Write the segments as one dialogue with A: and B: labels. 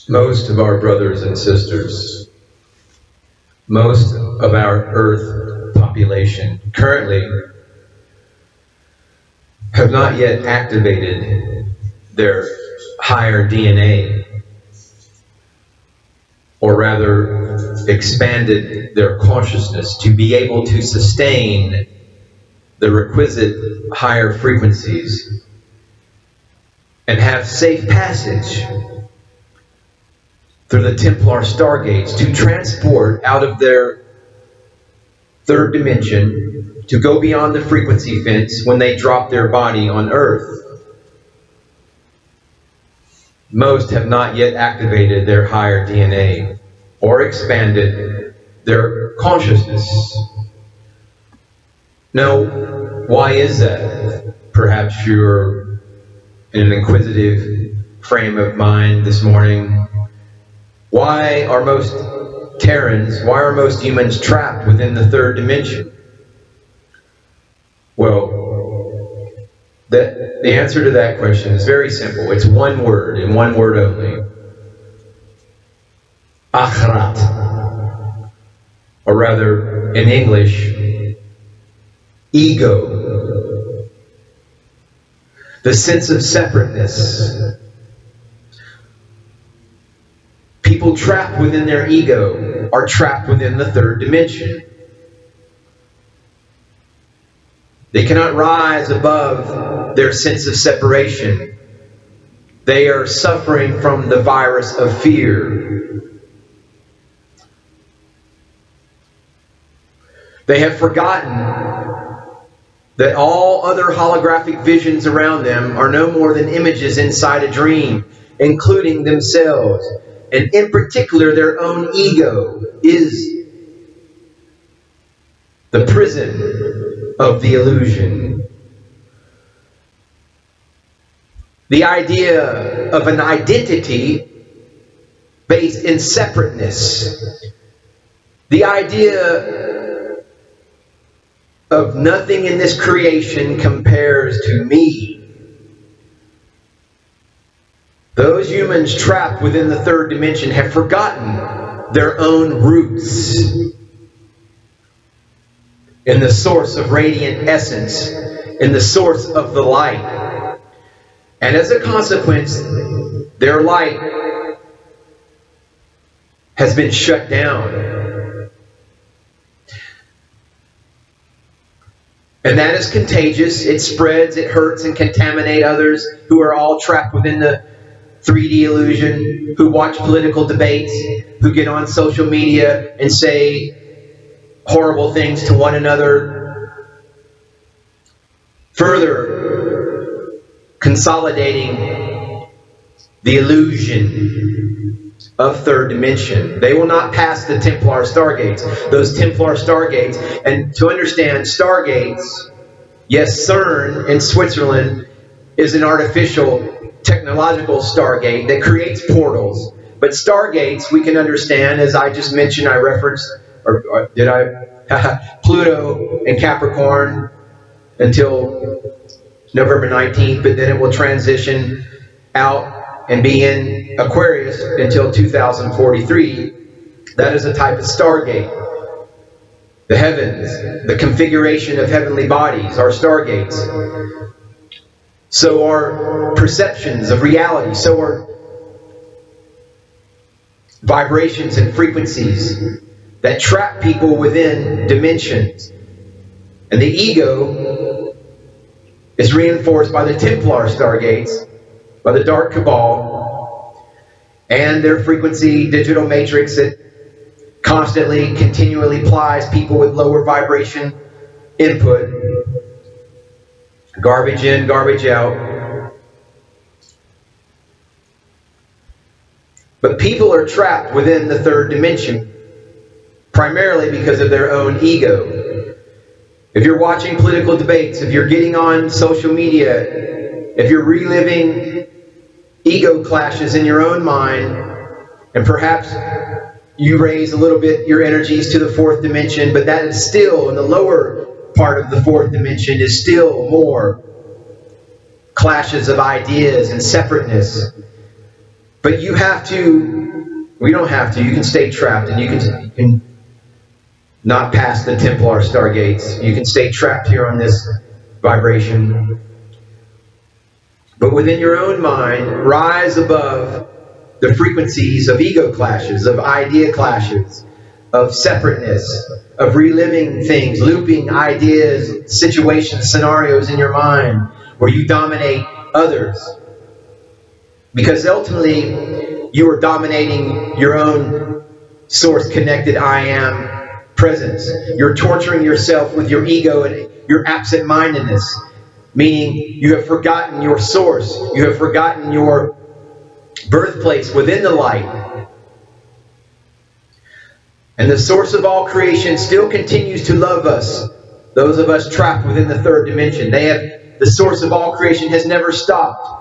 A: Most of our brothers and sisters, most of our Earth population currently have not yet activated their higher DNA, or rather expanded their consciousness to be able to sustain the requisite higher frequencies and have safe passage through the Templar Stargates to transport out of their third dimension to go beyond the frequency fence when they drop their body on Earth. Most have not yet activated their higher DNA or expanded their consciousness. Now, why is that? Perhaps you're in an inquisitive frame of mind this morning. Why are most Terrans, why are most humans trapped within the third dimension? Well, the answer to that question is very simple. It's one word, and one word only. AKRAT. Or rather, in English, ego. The sense of separateness. People trapped within their ego are trapped within the third dimension. They cannot rise above their sense of separation. They are suffering from the virus of fear. They have forgotten that all other holographic visions around them are no more than images inside a dream, including themselves. And in particular, their own ego is the prison of the illusion. The idea of an identity based in separateness. The idea of nothing in this creation compares to me. Those humans trapped within the third dimension have forgotten their own roots in the source of radiant essence, in the source of the light. And as a consequence, their light has been shut down. And that is contagious. It spreads, it hurts, and contaminates others who are all trapped within the 3D illusion, who watch political debates, who get on social media and say horrible things to one another, further consolidating the illusion of third dimension. They will not pass the Templar Stargates. Those Templar Stargates, and to understand Stargates, yes, CERN in Switzerland is an artificial technological Stargate that creates portals. But Stargates, we can understand, as I just mentioned, I referenced, or did I? Pluto and Capricorn until November 19th, but then it will transition out and be in Aquarius until 2043. That is a type of Stargate. The heavens, the configuration of heavenly bodies are Stargates. So are perceptions of reality. So are vibrations and frequencies that trap people within dimensions. And the ego is reinforced by the Templar Stargates, by the Dark Cabal, and their frequency digital matrix that constantly, continually plies people with lower vibration input. Garbage in, garbage out. But people are trapped within the third dimension, primarily because of their own ego. If you're watching political debates, if you're getting on social media, if you're reliving ego clashes in your own mind, and perhaps you raise a little bit your energies to the fourth dimension, but that is still in the lower part of the fourth dimension is still more clashes of ideas and separateness. But you have to, we don't have to, you can stay trapped, and you can not pass the Templar Stargates. You can stay trapped here on this vibration. But within your own mind, rise above the frequencies of ego clashes, of idea clashes, of separateness, of reliving things, looping ideas, situations, scenarios in your mind where you dominate others. Because ultimately, you are dominating your own source-connected I am presence. You're torturing yourself with your ego and your absent-mindedness, meaning you have forgotten your source. You have forgotten your birthplace within the light. And the source of all creation still continues to love us, those of us trapped within the third dimension. The source of all creation has never stopped.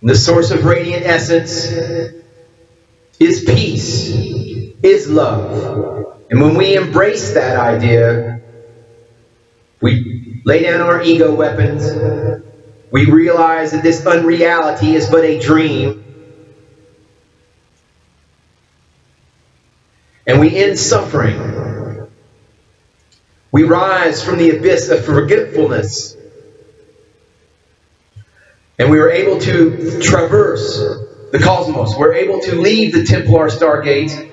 A: And the source of radiant essence is peace, is love. And when we embrace that idea, we lay down our ego weapons. We realize that this unreality is but a dream. And we end suffering. We rise from the abyss of forgetfulness. And we are able to traverse the cosmos. We're able to leave the Templar Stargate,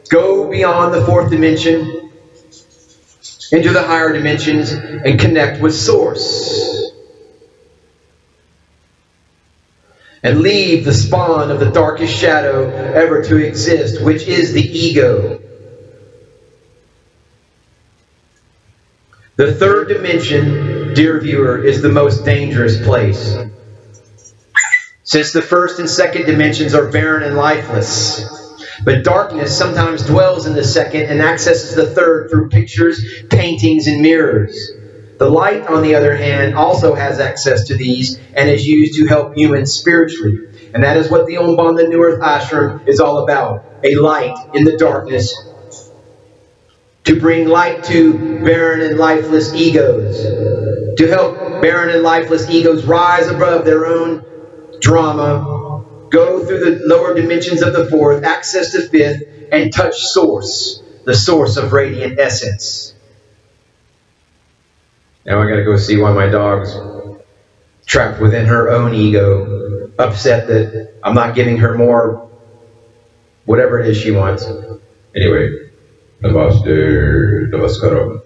A: go beyond the fourth dimension, into the higher dimensions, and connect with Source. And leave the spawn of the darkest shadow ever to exist, which is the ego. The third dimension, dear viewer, is the most dangerous place. Since the first and second dimensions are barren and lifeless. But darkness sometimes dwells in the second and accesses the third through pictures, paintings, and mirrors. The light, on the other hand, also has access to these and is used to help humans spiritually. And that is what the Om Bon, the New Earth Ashram, is all about. A light in the darkness to bring light to barren and lifeless egos. To help barren and lifeless egos rise above their own drama, go through the lower dimensions of the fourth, access the fifth, and touch Source, the source of radiant essence. Now I gotta go see why my dog's trapped within her own ego, upset that I'm not giving her more whatever it is she wants. Anyway, namaste, namaskaram.